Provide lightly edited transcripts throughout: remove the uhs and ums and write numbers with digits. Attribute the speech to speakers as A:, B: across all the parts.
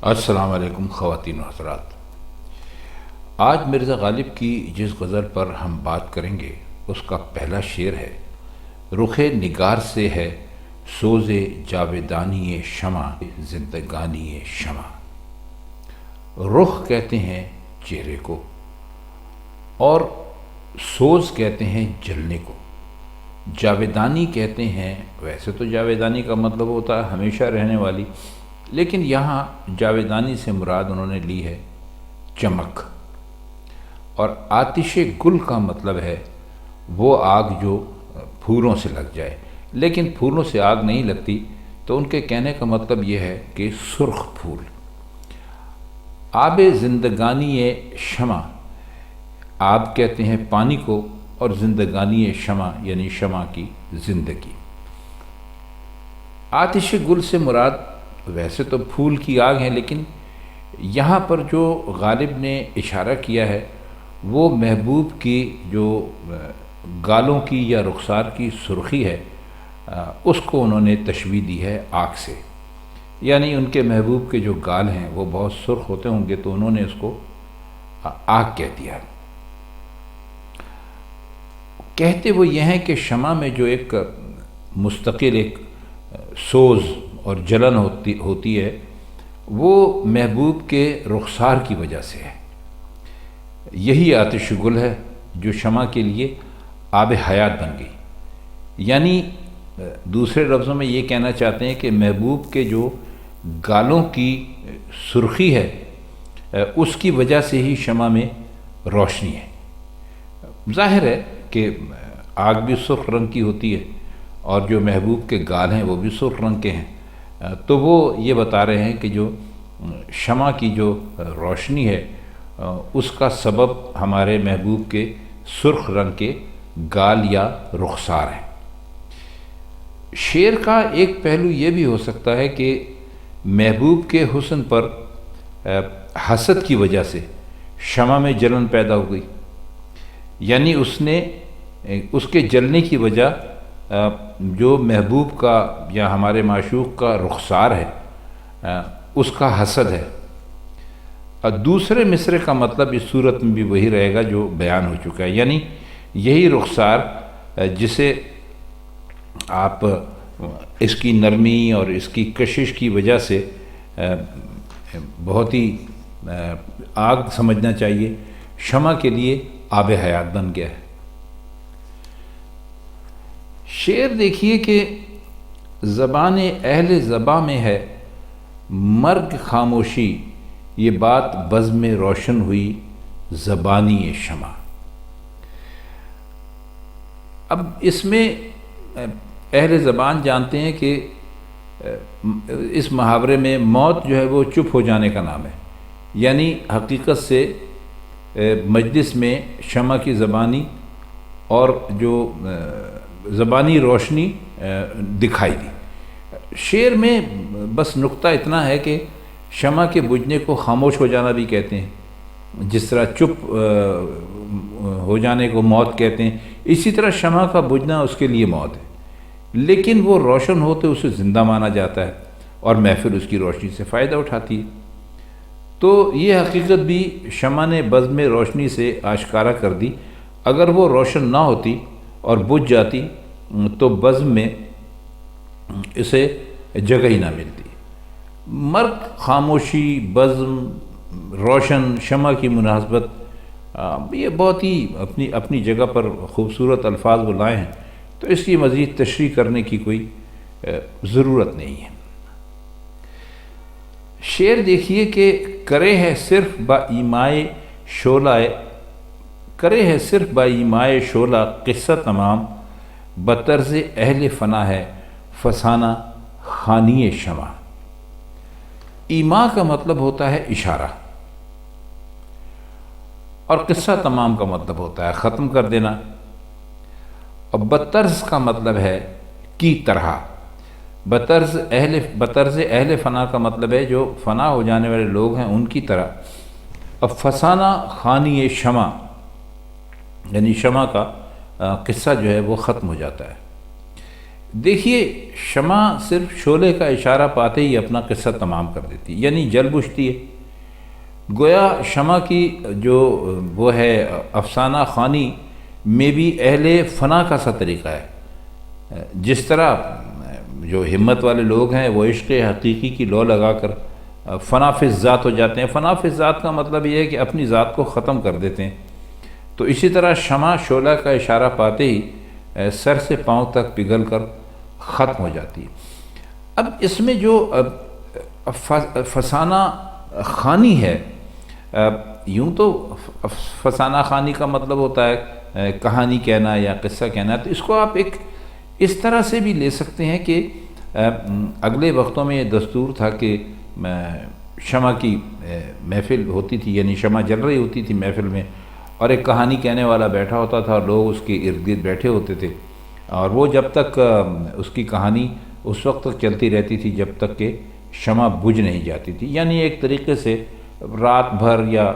A: السلام علیکم خواتین و حضرات۔ آج مرزا غالب کی جس غزل پر ہم بات کریں گے اس کا پہلا شعر ہے: رخ نگار سے ہے سوز جاویدانی شمع زندگانی شمع۔ رخ کہتے ہیں چہرے کو اور سوز کہتے ہیں جلنے کو، جاویدانی کہتے ہیں، ویسے تو جاویدانی کا مطلب ہوتا ہے ہمیشہ رہنے والی، لیکن یہاں جاویدانی سے مراد انہوں نے لی ہے چمک، اور آتش گل کا مطلب ہے وہ آگ جو پھولوں سے لگ جائے، لیکن پھولوں سے آگ نہیں لگتی، تو ان کے کہنے کا مطلب یہ ہے کہ سرخ پھول۔ آب زندگانی شمع، آب کہتے ہیں پانی کو، اور زندگانی شمع یعنی شمع کی زندگی۔ آتش گل سے مراد ویسے تو پھول کی آگ ہے، لیکن یہاں پر جو غالب نے اشارہ کیا ہے وہ محبوب کی جو گالوں کی یا رخسار کی سرخی ہے، اس کو انہوں نے تشبیہ دی ہے آگ سے، یعنی ان کے محبوب کے جو گال ہیں وہ بہت سرخ ہوتے ہوں گے، تو انہوں نے اس کو آگ کہہ دیا۔ کہتے وہ یہ ہیں کہ شمع میں جو ایک مستقل ایک سوز اور جلن ہوتی ہے وہ محبوب کے رخسار کی وجہ سے ہے۔ یہی آتش گل ہے جو شمع کے لیے آب حیات بن گئی، یعنی دوسرے لفظوں میں یہ کہنا چاہتے ہیں کہ محبوب کے جو گالوں کی سرخی ہے اس کی وجہ سے ہی شمع میں روشنی ہے۔ ظاہر ہے کہ آگ بھی سرخ رنگ کی ہوتی ہے اور جو محبوب کے گال ہیں وہ بھی سرخ رنگ کے ہیں، تو وہ یہ بتا رہے ہیں کہ جو شمع کی جو روشنی ہے اس کا سبب ہمارے محبوب کے سرخ رنگ کے گال یا رخسار ہیں۔ شعر کا ایک پہلو یہ بھی ہو سکتا ہے کہ محبوب کے حسن پر حسد کی وجہ سے شمع میں جلن پیدا ہو گئی، یعنی اس کے جلنے کی وجہ جو محبوب کا یا ہمارے معشوق کا رخسار ہے اس کا حسد ہے۔ اور دوسرے مصرعے کا مطلب اس صورت میں بھی وہی رہے گا جو بیان ہو چکا ہے، یعنی یہی رخسار جسے آپ اس کی نرمی اور اس کی کشش کی وجہ سے بہت ہی آگ سمجھنا چاہیے، شمع کے لیے آب حیات بن گیا ہے۔ شعر دیکھیے کہ زبان اہل زباں میں ہے مرگ خاموشی، یہ بات بزم میں روشن ہوئی زبانی شمع۔ اب اس میں اہل زبان جانتے ہیں کہ اس محاورے میں موت جو ہے وہ چپ ہو جانے کا نام ہے، یعنی حقیقت سے مجلس میں شمع کی زبانی اور جو زبانی روشنی دکھائی دی۔ شعر میں بس نقطہ اتنا ہے کہ شمع کے بجھنے کو خاموش ہو جانا بھی کہتے ہیں، جس طرح چپ ہو جانے کو موت کہتے ہیں، اسی طرح شمع کا بجھنا اس کے لیے موت ہے، لیکن وہ روشن ہوتے اسے زندہ مانا جاتا ہے اور محفل اس کی روشنی سے فائدہ اٹھاتی ہے۔ تو یہ حقیقت بھی شمع نے بزم روشنی سے آشکارا کر دی۔ اگر وہ روشن نہ ہوتی اور بجھ جاتی تو بزم میں اسے جگہ ہی نہ ملتی۔ مرگ خاموشی، بزم، روشن، شمع کی مناسبت، یہ بہت ہی اپنی جگہ پر خوبصورت الفاظ وہ لائے ہیں، تو اس کی مزید تشریح کرنے کی کوئی ضرورت نہیں ہے۔ شعر دیکھیے کہ کرے ہے صرف با ایمائے شعلہ، کرے ہے صرف با ایمائے شعلہ قصہ تمام، بطرز اہل فنا ہے فسانہ خانی شمع۔ ایما کا مطلب ہوتا ہے اشارہ، اور قصہ تمام کا مطلب ہوتا ہے ختم کر دینا، اور بطرز کا مطلب ہے کی طرح۔ بطرز اہل فنا کا مطلب ہے جو فنا ہو جانے والے لوگ ہیں ان کی طرح۔ اب فسانہ خانی شمع یعنی شمع کا قصہ جو ہے وہ ختم ہو جاتا ہے۔ دیکھیے شمع صرف شعلے کا اشارہ پاتے ہی اپنا قصہ تمام کر دیتی ہے، یعنی جل بجھتی ہے۔ گویا شمع کی جو وہ ہے افسانہ خوانی میں بھی اہل فنا کا سا طریقہ ہے۔ جس طرح جو ہمت والے لوگ ہیں وہ عشق حقیقی کی لو لگا کر فنا فی الذات ہو جاتے ہیں۔ فنا فی الذات کا مطلب یہ ہے کہ اپنی ذات کو ختم کر دیتے ہیں۔ تو اسی طرح شمع شعلہ کا اشارہ پاتے ہی سر سے پاؤں تک پگھل کر ختم ہو جاتی ہے۔ اب اس میں جو فسانہ خوانی ہے، یوں تو فسانہ خوانی کا مطلب ہوتا ہے کہانی کہنا یا قصہ کہنا، تو اس کو آپ ایک اس طرح سے بھی لے سکتے ہیں کہ اگلے وقتوں میں یہ دستور تھا کہ شمع کی محفل ہوتی تھی، یعنی شمع جل رہی ہوتی تھی محفل میں، اور ایک کہانی کہنے والا بیٹھا ہوتا تھا اور لوگ اس کے ارد گرد بیٹھے ہوتے تھے، اور وہ جب تک اس کی کہانی اس وقت تک چلتی رہتی تھی جب تک کہ شمع بجھ نہیں جاتی تھی، یعنی ایک طریقے سے رات بھر یا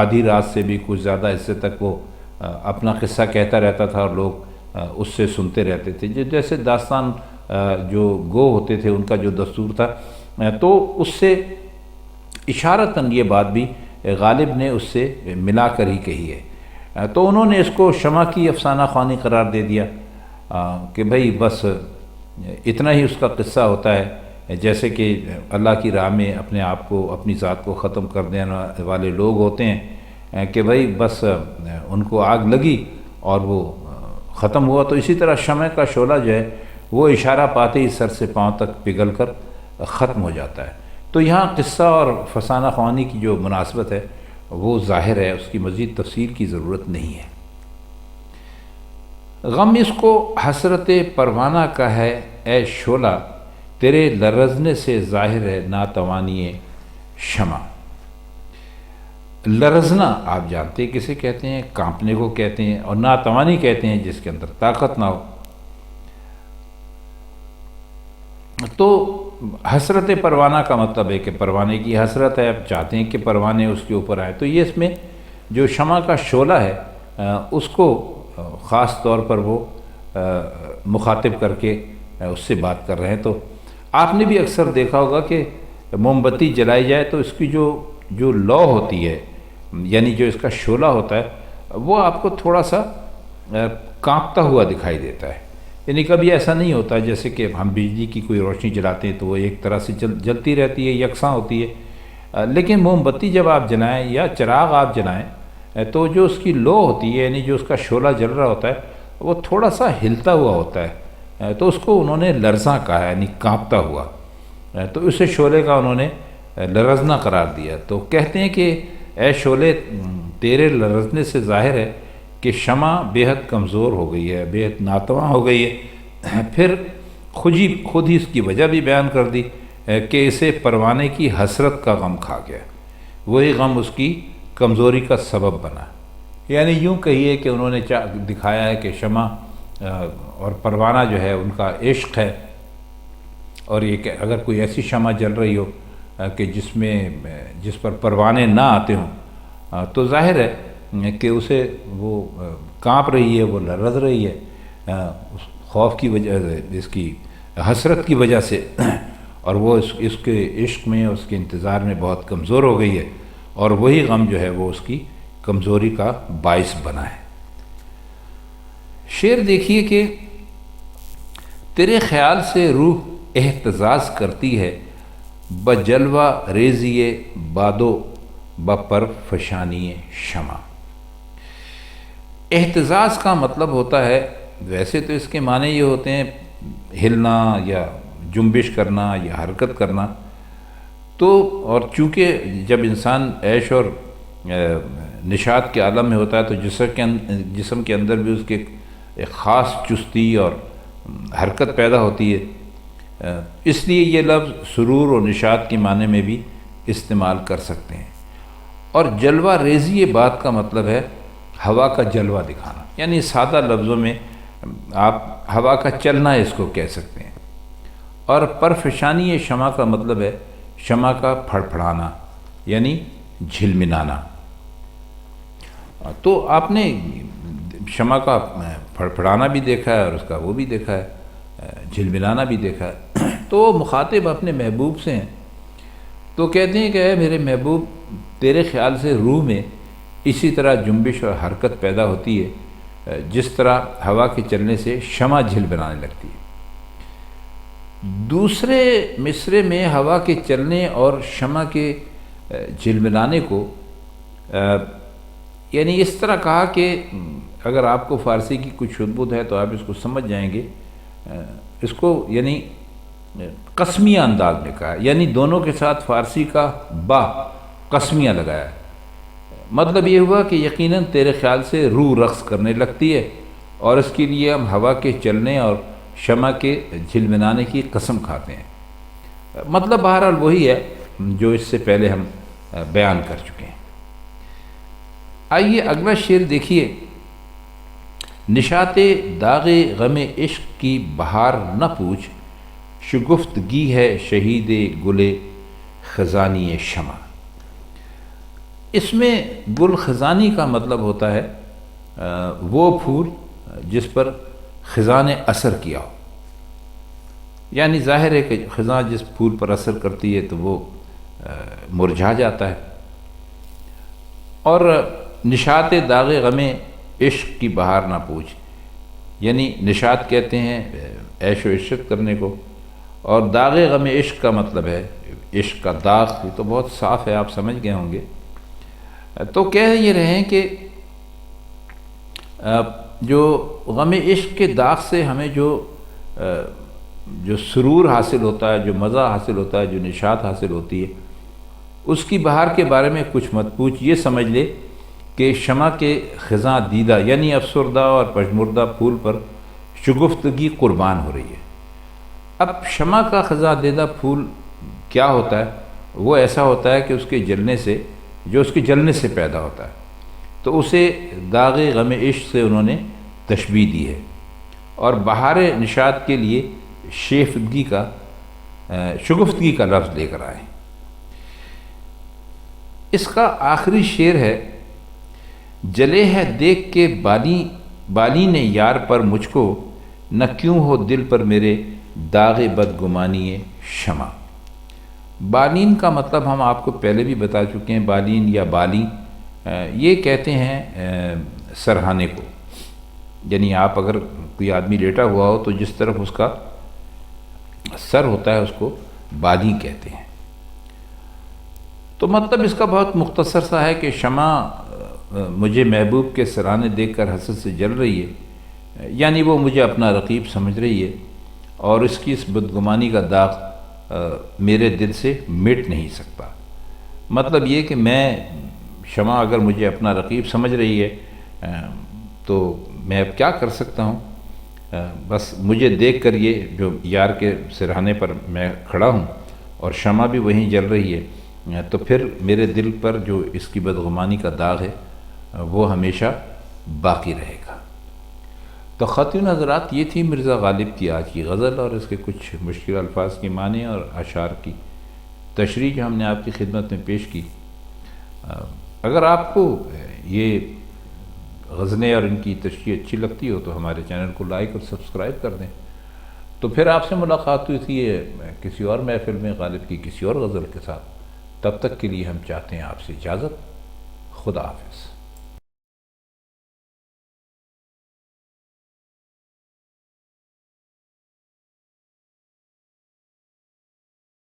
A: آدھی رات سے بھی کچھ زیادہ حصے تک وہ اپنا قصہ کہتا رہتا تھا اور لوگ اس سے سنتے رہتے تھے، جیسے داستان جو گو ہوتے تھے ان کا جو دستور تھا۔ تو اس سے اشارتاً یہ بات بھی غالب نے اس سے ملا کر ہی کہی ہے، تو انہوں نے اس کو شمع کی افسانہ خوانی قرار دے دیا کہ بھئی بس اتنا ہی اس کا قصہ ہوتا ہے، جیسے کہ اللہ کی راہ میں اپنے آپ کو اپنی ذات کو ختم کر دینے والے لوگ ہوتے ہیں کہ بھئی بس ان کو آگ لگی اور وہ ختم ہوا، تو اسی طرح شمع کا شعلہ جو ہے وہ اشارہ پاتے ہی سر سے پاؤں تک پگھل کر ختم ہو جاتا ہے۔ تو یہاں قصہ اور فسانہ خوانی کی جو مناسبت ہے وہ ظاہر ہے، اس کی مزید تفصیل کی ضرورت نہیں ہے۔ غم اس کو حسرت پروانہ کا ہے اے شعلہ، تیرے لرزنے سے ظاہر ہے ناتوانی شمع۔ لرزنا آپ جانتے ہیں کسے کہتے ہیں، کانپنے کو کہتے ہیں، اور ناتوانی کہتے ہیں جس کے اندر طاقت نہ ہو۔ تو حسرت پروانہ کا مطلب ہے کہ پروانے کی حسرت ہے، آپ چاہتے ہیں کہ پروانے اس کے اوپر آئے، تو یہ اس میں جو شمع کا شعلہ ہے اس کو خاص طور پر وہ مخاطب کر کے اس سے بات کر رہے ہیں۔ تو آپ نے بھی اکثر دیکھا ہوگا کہ موم بتی جلائی جائے تو اس کی جو لو ہوتی ہے، یعنی جو اس کا شعلہ ہوتا ہے، وہ آپ کو تھوڑا سا کانپتا ہوا دکھائی دیتا ہے، یعنی کبھی ایسا نہیں ہوتا جیسے کہ ہم بجلی کی کوئی روشنی جلاتے ہیں تو وہ ایک طرح سے جلتی رہتی ہے، یکساں ہوتی ہے، لیکن موم بتی جب آپ جلائیں یا چراغ آپ جلائیں تو جو اس کی لو ہوتی ہے، یعنی جو اس کا شعلہ جل رہا ہوتا ہے، وہ تھوڑا سا ہلتا ہوا ہوتا ہے، تو اس کو انہوں نے لرزاں کہا ہے، یعنی کانپتا ہوا، تو اسے شعلے کا انہوں نے لرزنا قرار دیا۔ تو کہتے ہیں کہ اے شعلے، تیرے لرزنے سے ظاہر ہے کہ شمع بے حد کمزور ہو گئی ہے، بے حد ناتواں ہو گئی ہے۔ پھر خود ہی اس کی وجہ بھی بیان کر دی کہ اسے پروانے کی حسرت کا غم کھا گیا، وہی غم اس کی کمزوری کا سبب بنا، یعنی یوں کہیے کہ انہوں نے دکھایا ہے کہ شمع اور پروانہ جو ہے ان کا عشق ہے، اور یہ کہ اگر کوئی ایسی شمع جل رہی ہو کہ جس پر پروانے نہ آتے ہوں تو ظاہر ہے کہ اسے وہ کانپ رہی ہے، وہ لرز رہی ہے اس خوف کی وجہ سے، اس کی حسرت کی وجہ سے، اور وہ اس کے عشق میں، اس کے انتظار میں بہت کمزور ہو گئی ہے، اور وہی غم جو ہے وہ اس کی کمزوری کا باعث بنا ہے۔ شعر دیکھیے کہ تیرے خیال سے روح احتزاز کرتی ہے، بجلوہ ریزی بادو بپر فشانی شمع۔ احتزاز کا مطلب ہوتا ہے، ویسے تو اس کے معنی یہ ہوتے ہیں ہلنا یا جنبش کرنا یا حرکت کرنا، تو اور چونکہ جب انسان عیش اور نشاط کے عالم میں ہوتا ہے تو جسم کے اندر بھی اس کے ایک خاص چستی اور حرکت پیدا ہوتی ہے، اس لیے یہ لفظ سرور اور نشاط کے معنی میں بھی استعمال کر سکتے ہیں۔ اور جلوہ ریزی بات کا مطلب ہے ہوا کا جلوہ دکھانا، یعنی سادہ لفظوں میں آپ ہوا کا چلنا اس کو کہہ سکتے ہیں۔ اور پرفشانی شمع کا مطلب ہے شمع کا پھڑپھڑانا، یعنی جھلملانا۔ تو آپ نے شمع کا پھڑپھڑانا بھی دیکھا ہے اور اس کا وہ بھی دیکھا ہے جھلملانا بھی دیکھا ہے۔ تو وہ مخاطب اپنے محبوب سے ہیں، تو کہتے ہیں کہ اے میرے محبوب، تیرے خیال سے روح میں اسی طرح جنبش اور حرکت پیدا ہوتی ہے جس طرح ہوا کے چلنے سے شمع جھلملانے لگتی ہے۔ دوسرے مصرے میں ہوا کے چلنے اور شمع کے جھلملانے کو یعنی اس طرح کہا کہ اگر آپ کو فارسی کی کچھ شدبد ہے تو آپ اس کو سمجھ جائیں گے، اس کو یعنی قسمیہ انداز میں کہا، یعنی دونوں کے ساتھ فارسی کا با قسمیہ لگایا ہے۔ مطلب یہ ہوا کہ یقیناً تیرے خیال سے روح رقص کرنے لگتی ہے اور اس کے لیے ہم ہوا کے چلنے اور شمع کے جھلملانے کی قسم کھاتے ہیں۔ مطلب بہرحال وہی ہے جو اس سے پہلے ہم بیان کر چکے ہیں۔ آئیے اگلا شعر دیکھیے۔ نشاط داغ غم عشق کی بہار نہ پوچھ، شگفتگی ہے شہید گل خزانی شمع۔ اس میں گل خزانی کا مطلب ہوتا ہے وہ پھول جس پر خزاں نے اثر کیا ہو، یعنی ظاہر ہے کہ خزاں جس پھول پر اثر کرتی ہے تو وہ مرجھا جاتا ہے۔ اور نشاط داغ غم عشق کی بہار نہ پوچھ، یعنی نشاط کہتے ہیں عیش و عشرت کرنے کو، اور داغ غم عشق کا مطلب ہے عشق کا داغ۔ یہ تو بہت صاف ہے، آپ سمجھ گئے ہوں گے۔ تو کہہ یہ رہے ہیں کہ جو غم عشق کے داغ سے ہمیں جو سرور حاصل ہوتا ہے، جو مزہ حاصل ہوتا ہے، جو نشاط حاصل ہوتی ہے، اس کی بہار کے بارے میں کچھ مت پوچھ، یہ سمجھ لے کہ شمع کے خزاں دیدہ یعنی افسردہ اور پژمردہ پھول پر شگفتگی قربان ہو رہی ہے۔ اب شمع کا خزاں دیدہ پھول کیا ہوتا ہے؟ وہ ایسا ہوتا ہے کہ اس کے جلنے سے، جو اس کے جلنے سے پیدا ہوتا ہے، تو اسے داغ غم عشق سے انہوں نے تشبیہ دی ہے، اور بہار نشاط کے لیے شگفتگی کا لفظ لے کر آئے۔ اس کا آخری شعر ہے، جلے ہے دیکھ کے بالی نے یار پر مجھ کو، نہ کیوں ہو دل پر میرے داغ بدگمانی شمع۔ بالین کا مطلب ہم آپ کو پہلے بھی بتا چکے ہیں، بالین یا بالی یہ کہتے ہیں سرہانے کو، یعنی آپ اگر کوئی آدمی لیٹا ہوا ہو تو جس طرف اس کا سر ہوتا ہے اس کو بالی کہتے ہیں۔ تو مطلب اس کا بہت مختصر سا ہے کہ شمع مجھے محبوب کے سرانے دیکھ کر حسد سے جل رہی ہے، یعنی وہ مجھے اپنا رقیب سمجھ رہی ہے، اور اس کی اس بدگمانی کا داغ میرے دل سے مٹ نہیں سکتا۔ مطلب یہ کہ میں شمع اگر مجھے اپنا رقیب سمجھ رہی ہے تو میں اب کیا کر سکتا ہوں، بس مجھے دیکھ کر یہ جو یار کے سرہانے پر میں کھڑا ہوں اور شمع بھی وہیں جل رہی ہے، تو پھر میرے دل پر جو اس کی بدگمانی کا داغ ہے وہ ہمیشہ باقی رہے گا۔ تو خواتین حضرات، یہ تھی مرزا غالب کی آج کی غزل اور اس کے کچھ مشکل الفاظ کی معنی اور اشعار کی تشریح جو ہم نے آپ کی خدمت میں پیش کی۔ اگر آپ کو یہ غزلیں اور ان کی تشریح اچھی لگتی ہو تو ہمارے چینل کو لائک اور سبسکرائب کر دیں۔ تو پھر آپ سے ملاقات ہوئی تھی کسی اور محفل میں غالب کی کسی اور غزل کے ساتھ۔ تب تک کے لیے ہم چاہتے ہیں آپ سے اجازت۔ خدا حافظ۔